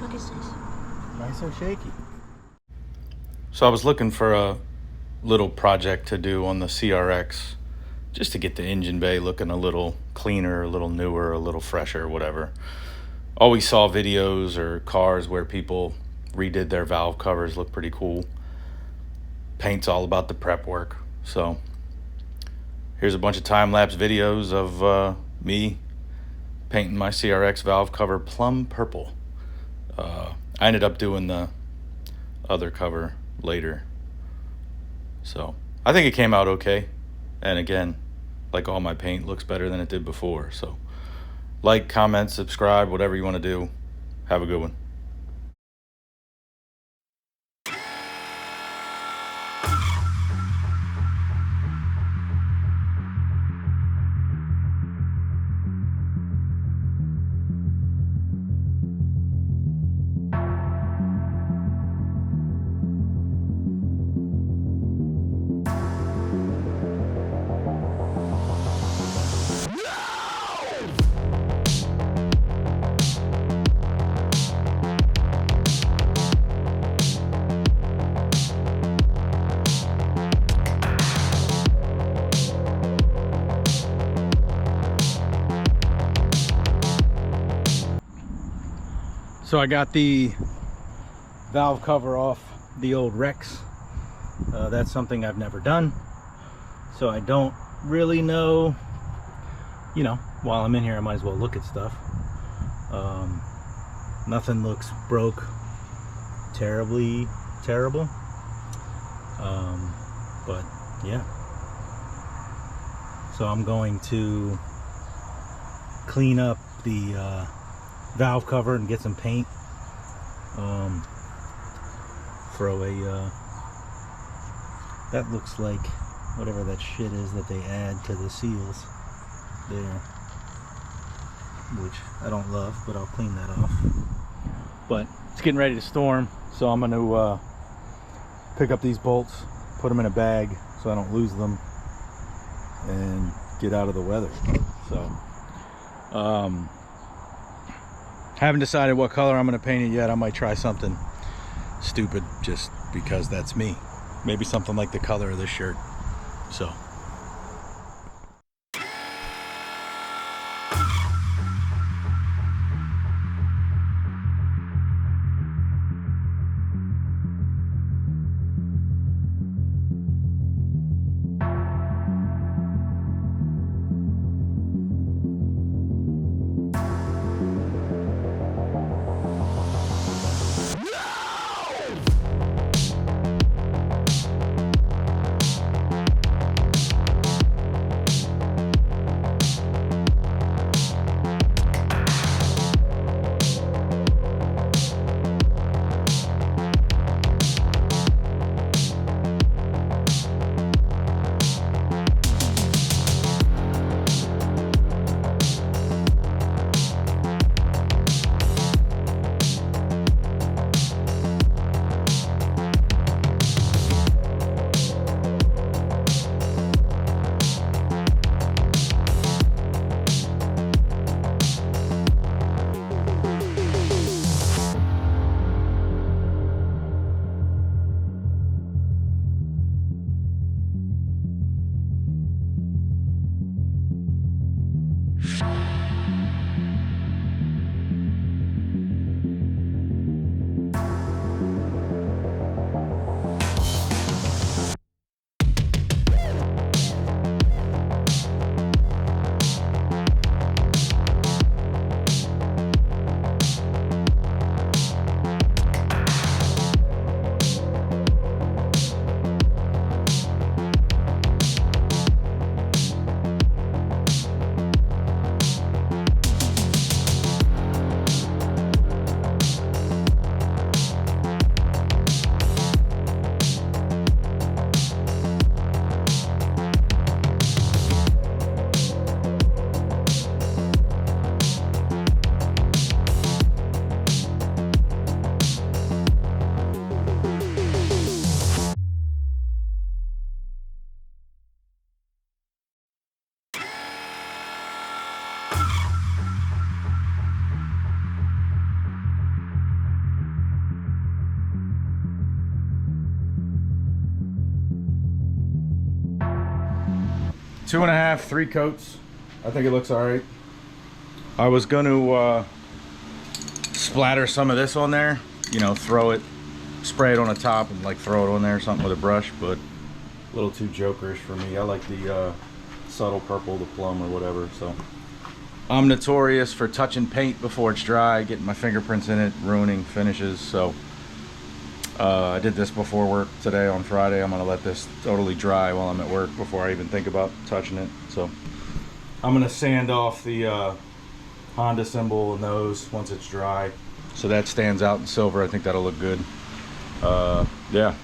fuck is this? Nice and shaky. So I was looking for a little project to do on the CRX just to get the engine bay looking a little cleaner, a little newer, a little fresher, whatever. Always saw videos or cars where people redid their valve covers, look pretty cool. Paint's all about the prep work. So here's a bunch of time-lapse videos of me painting my CRX valve cover plum purple. I ended up doing the other cover later. So I think it came out okay. And again, like all my paint, looks better than it did before. So like, comment, subscribe, whatever you want to do. Have a good one. So I got the valve cover off the old Rex. That's something I've never done, so I don't really know. You know, while I'm in here I might as well look at stuff. Nothing looks broke terribly terrible, but yeah. So I'm going to clean up the valve cover and get some paint. Throw a that looks like whatever that shit is that they add to the seals there, which I don't love, but I'll clean that off. But it's getting ready to storm, so I'm going to pick up these bolts, put them in a bag so I don't lose them, and get out of the weather. So haven't decided what color I'm going to paint it yet. I might try something stupid just because that's me. Maybe something like the color of this shirt. So 2.5, 3 coats. I think it looks all right. I was going to splatter some of this on there, you know, throw it, spray it on the top and like throw it on there or something with a brush, but a little too jokerish for me. I like the subtle purple, the plum or whatever. So I'm notorious for touching paint before it's dry, getting my fingerprints in it, ruining finishes. So I did this before work today on Friday. I'm gonna let this totally dry while I'm at work before I even think about touching it. So I'm gonna sand off the Honda symbol and those once it's dry, so that stands out in silver. I think that'll look good. Yeah.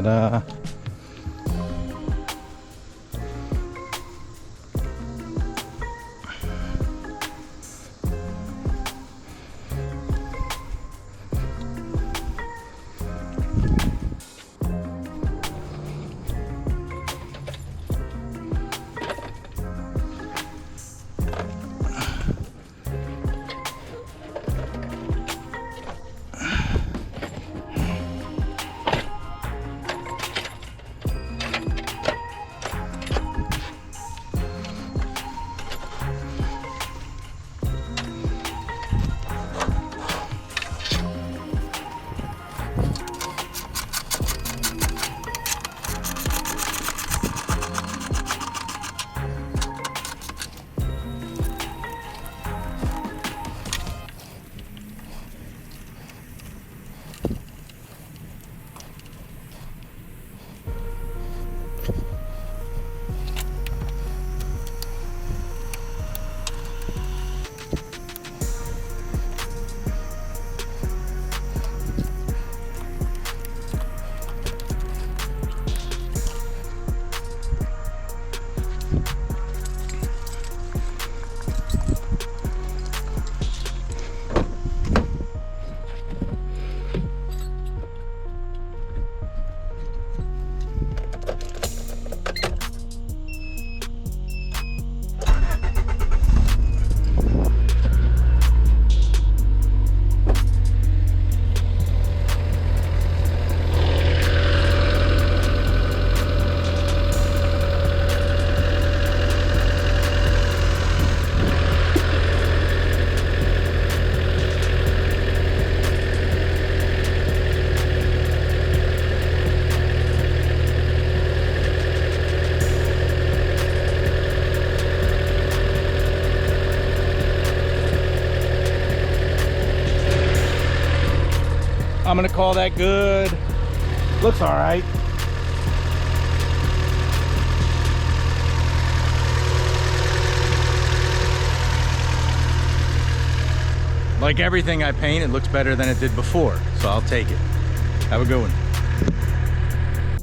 Ta-da. I'm gonna call that good. Looks all right. Like everything I paint, it looks better than it did before, so I'll take it. Have a good one.